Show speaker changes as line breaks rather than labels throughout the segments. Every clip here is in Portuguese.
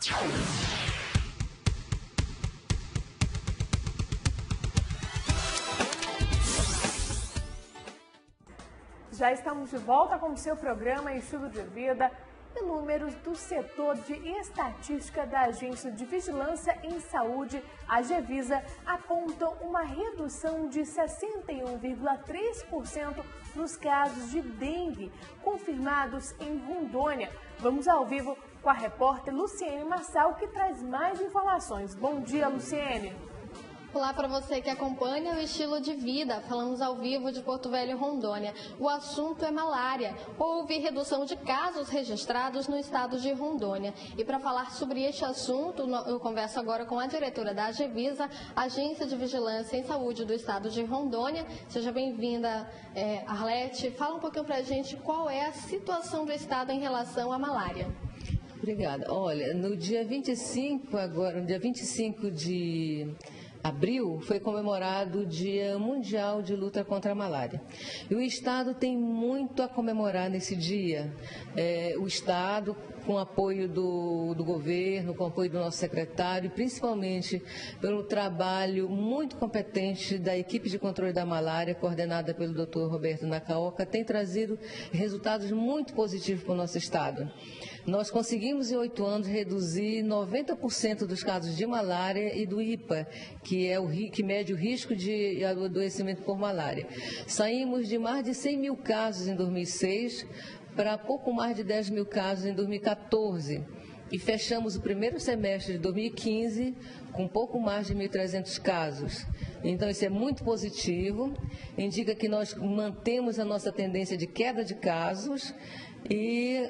Já estamos de volta com o seu programa Estilo de Vida. E números do setor de estatística da Agência de Vigilância em Saúde, a Gevisa, apontam uma redução de 61,3% nos casos de dengue confirmados em Rondônia. Vamos ao vivo com a repórter Luciene Marçal, que traz mais informações. Bom dia, Luciene.
Olá para você que acompanha o Estilo de Vida. Falamos ao vivo de Porto Velho, Rondônia. O assunto é malária. Houve redução de casos registrados no estado de Rondônia. E para falar sobre este assunto, eu converso agora com a diretora da Gevisa, Agência de Vigilância em Saúde do estado de Rondônia. Seja bem-vinda, Arlete. Fala um pouquinho para a gente qual é a situação do estado em relação à malária.
Obrigada. Olha, no dia 25 de abril, foi comemorado o Dia Mundial de Luta contra a Malária. E o Estado tem muito a comemorar nesse dia. O Estado, com apoio do governo, com apoio do nosso secretário, principalmente pelo trabalho muito competente da equipe de controle da malária, coordenada pelo Dr. Roberto Nacaoca, tem trazido resultados muito positivos para o nosso Estado. Nós conseguimos, em 8 anos, reduzir 90% dos casos de malária e do IPA, que mede o risco de adoecimento por malária. Saímos de mais de 100 mil casos em 2006 para pouco mais de 10 mil casos em 2014. E fechamos o primeiro semestre de 2015 com pouco mais de 1.300 casos. Então, isso é muito positivo, indica que nós mantemos a nossa tendência de queda de casos e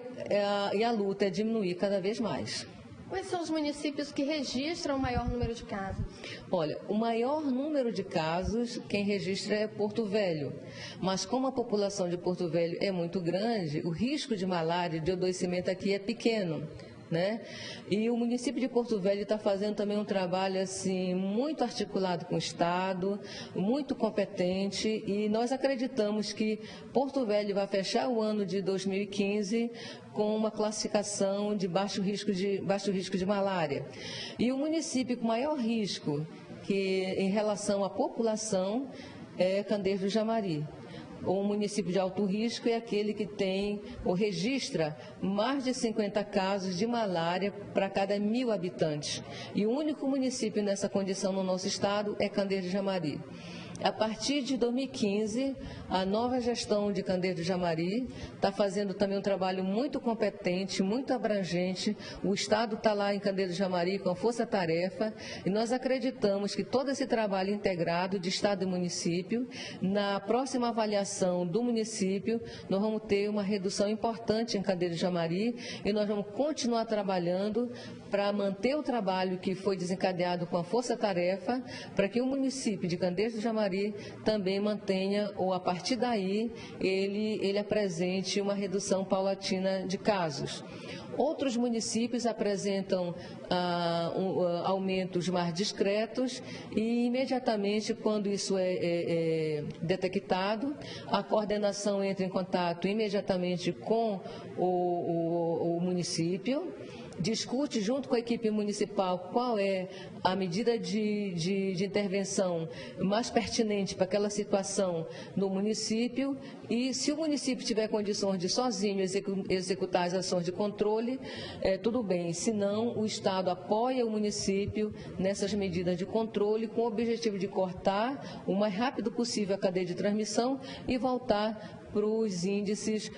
a luta é diminuir cada vez mais.
Quais são os municípios que registram o maior número de casos?
Olha, o maior número de casos, quem registra é Porto Velho. Mas como a população de Porto Velho é muito grande, o risco de malária e de adoecimento aqui é pequeno, né? E o município de Porto Velho está fazendo também um trabalho assim muito articulado com o Estado, muito competente, e nós acreditamos que Porto Velho vai fechar o ano de 2015 com uma classificação de baixo risco de malária. E o município com maior risco em relação à população é Candeias do Jamari. O município de alto risco é aquele que tem ou registra mais de 50 casos de malária para cada 1.000 habitantes. E o único município nessa condição no nosso estado é Candeias do Jamari. A partir de 2015, a nova gestão de Candeias do Jamari está fazendo também um trabalho muito competente, muito abrangente. O Estado está lá em Candeias do Jamari com a força-tarefa e nós acreditamos que todo esse trabalho integrado de Estado e município, na próxima avaliação do município, nós vamos ter uma redução importante em Candeias do Jamari e nós vamos continuar trabalhando para manter o trabalho que foi desencadeado com a força-tarefa, para que o município de Candeias do Jamari também mantenha, ou a partir daí, ele apresente uma redução paulatina de casos. Outros municípios apresentam aumentos mais discretos e, imediatamente, quando isso é detectado, a coordenação entra em contato imediatamente com o município, discute junto com a equipe municipal qual é a medida de intervenção mais pertinente para aquela situação no município e, se o município tiver condições de sozinho executar as ações de controle, tudo bem. Se não, o Estado apoia o município nessas medidas de controle com o objetivo de cortar o mais rápido possível a cadeia de transmissão e voltar para os índices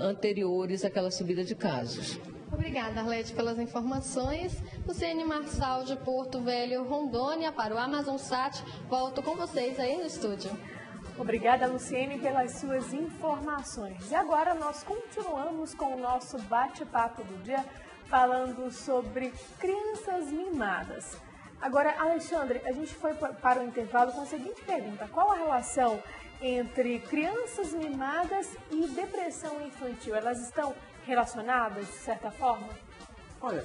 anteriores àquela subida de casos.
Obrigada, Arlete, pelas informações. Luciene Marçal, de Porto Velho, Rondônia, para o Amazonsat. Volto com vocês aí no estúdio.
Obrigada, Luciene, pelas suas informações. E agora nós continuamos com o nosso bate-papo do dia, falando sobre crianças mimadas. Agora, Alexandre, a gente foi para o intervalo com a seguinte pergunta: qual a relação entre crianças mimadas e depressão infantil? Elas estão relacionadas, de certa forma?
Olha,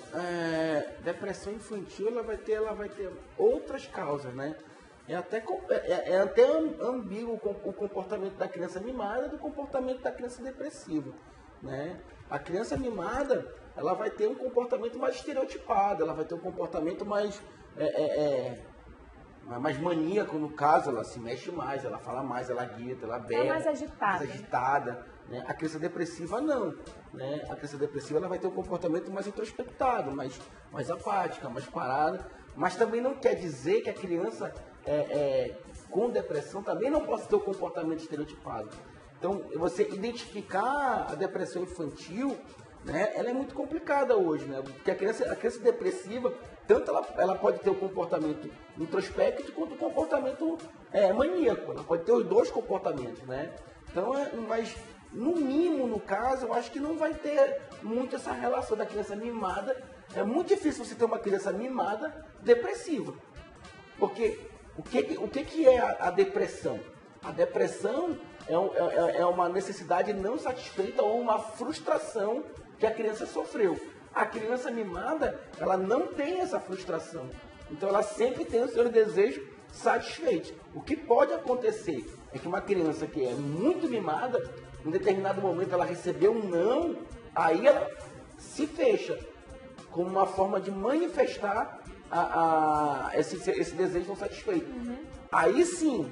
depressão infantil ela vai ter outras causas, né? É até ambíguo o comportamento da criança mimada do comportamento da criança depressiva. né? A criança mimada, ela vai ter um comportamento mais estereotipado, ela vai ter um comportamento mais maníaco, no caso, ela se mexe mais, ela fala mais, ela grita, ela berra.
É mais agitada.
Mais agitada, né? A criança depressiva não, né? A criança depressiva ela vai ter um comportamento mais introspectado, mais apática, mais parada, mas também não quer dizer que a criança com depressão também não possa ter um comportamento estereotipado. Então, você identificar a depressão infantil, né, ela é muito complicada hoje, né? Porque a criança depressiva, tanto ela pode ter o comportamento introspecto quanto o comportamento maníaco. Ela pode ter os dois comportamentos, né? Então, mas no mínimo, no caso, eu acho que não vai ter muito essa relação da criança mimada. É muito difícil você ter uma criança mimada depressiva. Porque o que é a depressão? A depressão é uma necessidade não satisfeita ou uma frustração que a criança sofreu. A criança mimada, ela não tem essa frustração. Então, ela sempre tem os seus desejos satisfeitos. O que pode acontecer é que uma criança que é muito mimada, em determinado momento ela recebeu um não, aí ela se fecha como uma forma de manifestar esse desejo não satisfeito. Uhum. Aí sim,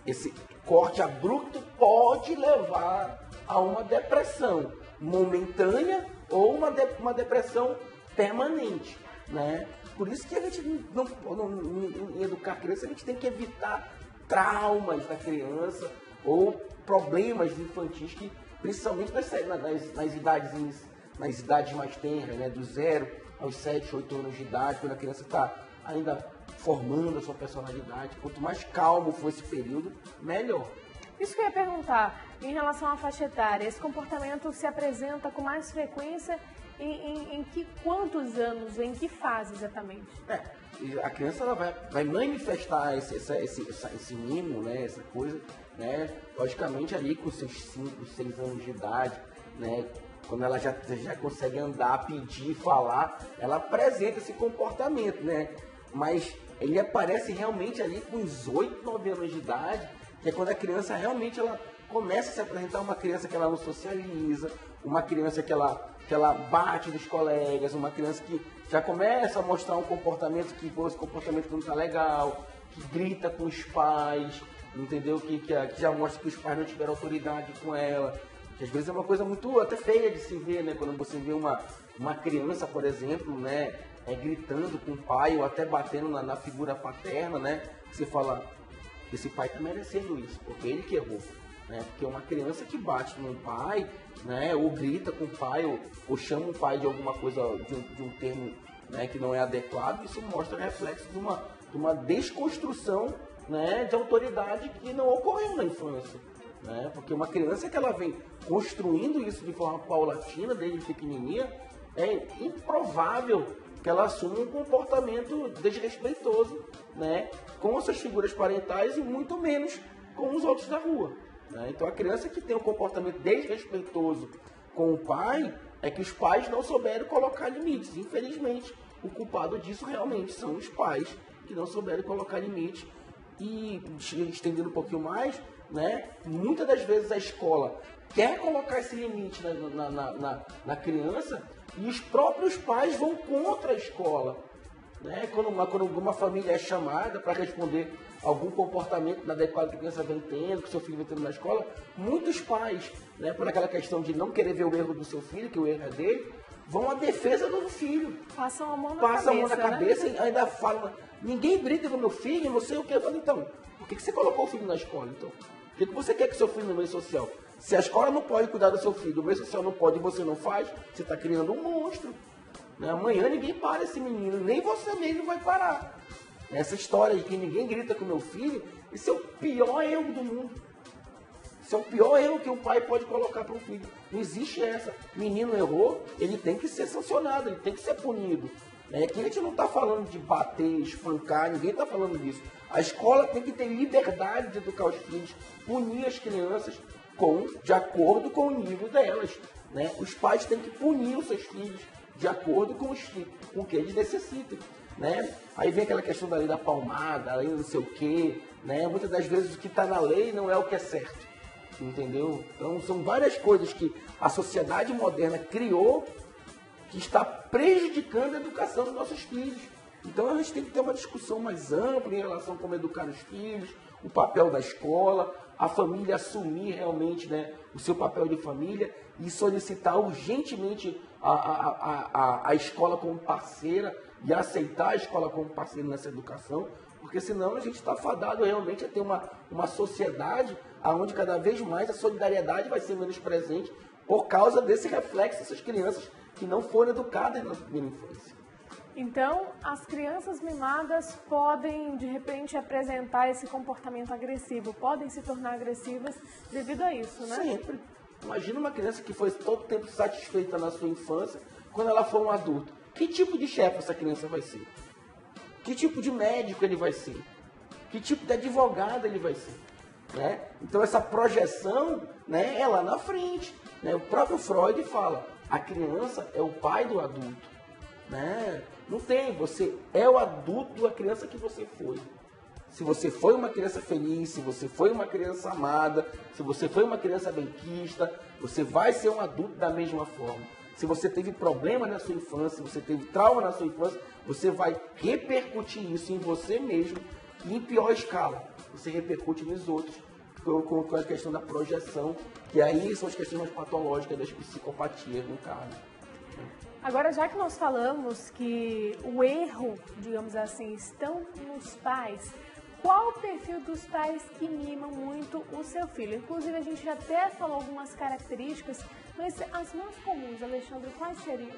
esse corte abrupto pode levar a uma depressão momentânea ou uma depressão permanente, né? Por isso que a gente em educar a criança, a gente tem que evitar traumas da criança ou problemas infantis que, principalmente nas idades mais tenras, né? Do 0 aos 7, 8 anos de idade, quando a criança está ainda formando a sua personalidade. Quanto mais calmo for esse período, melhor.
Isso que eu ia perguntar, em relação à faixa etária, esse comportamento se apresenta com mais frequência em quantos anos, em que fase exatamente?
A criança ela vai manifestar esse mimo, né, essa coisa, né, logicamente ali com seus 5, 6 anos de idade, né, quando ela já consegue andar, pedir, falar, ela apresenta esse comportamento, né, mas ele aparece realmente ali com os 8, 9 anos de idade, que é quando a criança realmente ela começa a se apresentar uma criança que ela não socializa, uma criança que ela bate nos colegas, uma criança que já começa a mostrar um comportamento que esse comportamento não está legal, que grita com os pais, entendeu? Que já mostra que os pais não tiveram autoridade com ela. Que às vezes é uma coisa muito até feia de se ver, né? Quando você vê uma criança, por exemplo, né, gritando com o pai ou até batendo na figura paterna, né? Você fala, esse pai está merecendo isso, porque ele que errou. Né? Porque uma criança que bate no pai, né, ou grita com o pai, ou chama o pai de alguma coisa, de um termo, né, que não é adequado, isso mostra reflexo de uma desconstrução, né, de autoridade que não ocorreu na infância. Né? Porque uma criança que ela vem construindo isso de forma paulatina, desde pequenininha, é improvável que ela assuma um comportamento desrespeitoso, né, com as suas figuras parentais e muito menos com os outros da rua. Né? Então a criança que tem um comportamento desrespeitoso com o pai, é que os pais não souberam colocar limites. Infelizmente, o culpado disso realmente são os pais que não souberam colocar limites. E estendendo um pouquinho mais, né, muitas das vezes a escola quer colocar esse limite na criança e os próprios pais vão contra a escola. Né? Quando uma família é chamada para responder algum comportamento inadequado que a criança vem tendo, que o seu filho vem tendo na escola, muitos pais, né, por aquela questão de não querer ver o erro do seu filho, que o erro é dele, vão à defesa do filho.
Passam a mão
na cabeça, né? E ainda falam, ninguém brinca com meu filho, não sei o que. Eu falo, então, por que você colocou o filho na escola, então? Por que você quer que seu filho no meio social? Se a escola não pode cuidar do seu filho, o meio social não pode e você não faz, você está criando um monstro. Né? Amanhã ninguém para esse menino, nem você mesmo vai parar. Essa história de que ninguém grita com meu filho, esse é o pior erro do mundo. Esse é o pior erro que um pai pode colocar para um filho. Não existe essa. Menino errou, ele tem que ser sancionado, ele tem que ser punido. Aqui a gente não está falando de bater, espancar, ninguém está falando disso. A escola tem que ter liberdade de educar os filhos, punir as crianças de acordo com o nível delas. Né? Os pais têm que punir os seus filhos de acordo com o que eles necessitam. Né? Aí vem aquela questão da lei da palmada, a lei não sei o quê. Né? Muitas das vezes o que está na lei não é o que é certo. entendeu? Então são várias coisas que a sociedade moderna criou que está prejudicando a educação dos nossos filhos. Então a gente tem que ter uma discussão mais ampla em relação a como educar os filhos, o papel da escola, a família assumir realmente, né, o seu papel de família e solicitar urgentemente a escola como parceira e aceitar a escola como parceira nessa educação, porque senão a gente está fadado realmente a ter uma sociedade onde cada vez mais a solidariedade vai ser menos presente por causa desse reflexo dessas crianças que não foram educadas na primeira infância.
Então, as crianças mimadas podem, de repente, apresentar esse comportamento agressivo, podem se tornar agressivas devido a isso, né?
Sempre. Imagina uma criança que foi todo tempo satisfeita na sua infância, quando ela for um adulto. Que tipo de chefe essa criança vai ser? Que tipo de médico ele vai ser? Que tipo de advogado ele vai ser? Né? Então, essa projeção, né, é lá na frente. Né? O próprio Freud fala, a criança é o pai do adulto. Né? Não tem, você é o adulto da criança que você foi. Se você foi uma criança feliz, se você foi uma criança amada, se você foi uma criança benquista, você vai ser um adulto da mesma forma. Se você teve problema na sua infância, se você teve trauma na sua infância, você vai repercutir isso em você mesmo e em pior escala. Você repercute nos outros com a questão da projeção, que aí são as questões mais patológicas das psicopatias, no caso.
Agora, já que nós falamos que o erro, digamos assim, estão nos pais, qual o perfil dos pais que mimam muito o seu filho? Inclusive, a gente já até falou algumas características, mas as mais comuns, Alexandre, quais seriam?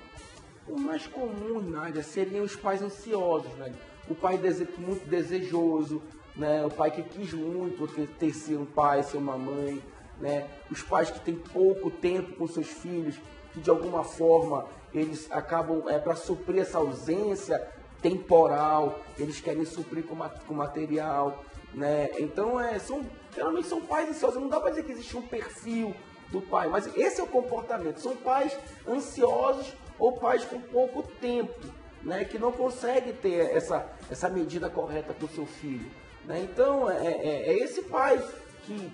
O mais comum, Nádia, seriam os pais ansiosos, né? O pai muito desejoso, né? O pai que quis muito ter sido um pai, ser uma mãe, né? Os pais que têm pouco tempo com seus filhos, que de alguma forma eles acabam, para suprir essa ausência temporal, eles querem suprir com material, né? Então, geralmente são pais ansiosos, não dá para dizer que existe um perfil do pai, mas esse é o comportamento, são pais ansiosos ou pais com pouco tempo, né? Que não conseguem ter essa medida correta para o seu filho, né? Então, é esse pai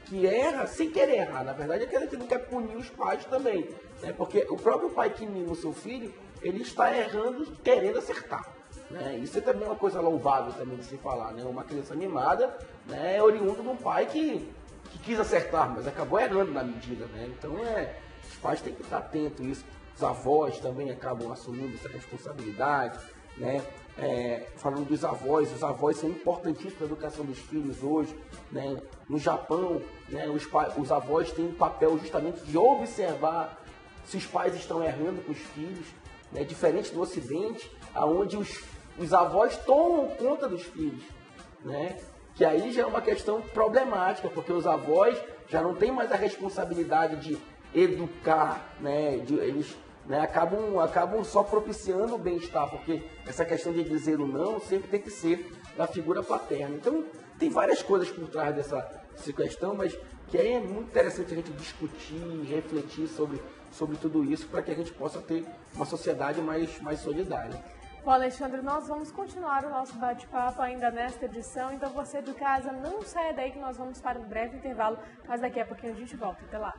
que erra sem querer errar. Na verdade, é aquele que não quer punir os pais também, né? Porque o próprio pai que mima o seu filho, ele está errando querendo acertar, né? Isso é também uma coisa louvável também de se falar, né? Uma criança mimada, né, é oriundo de um pai que quis acertar, mas acabou errando na medida, né? Então, os pais têm que estar atentos a isso. Os avós também acabam assumindo essa responsabilidade, né? Falando dos avós, os avós são importantíssimos para a educação dos filhos hoje, né? No Japão, né, os avós têm um papel justamente de observar se os pais estão errando com os filhos, né? Diferente do Ocidente, onde os avós tomam conta dos filhos, né? Que aí já é uma questão problemática, porque os avós já não têm mais a responsabilidade de educar, né? Eles, né, acabam só propiciando o bem-estar, porque essa questão de dizer o não sempre tem que ser da figura paterna. Então, tem várias coisas por trás dessa questão, mas que é muito interessante a gente discutir, refletir sobre tudo isso, para que a gente possa ter uma sociedade mais solidária.
Bom, Alexandre, nós vamos continuar o nosso bate-papo ainda nesta edição, então você de casa não saia daí que nós vamos para um breve intervalo, mas daqui a pouquinho a gente volta. Até lá!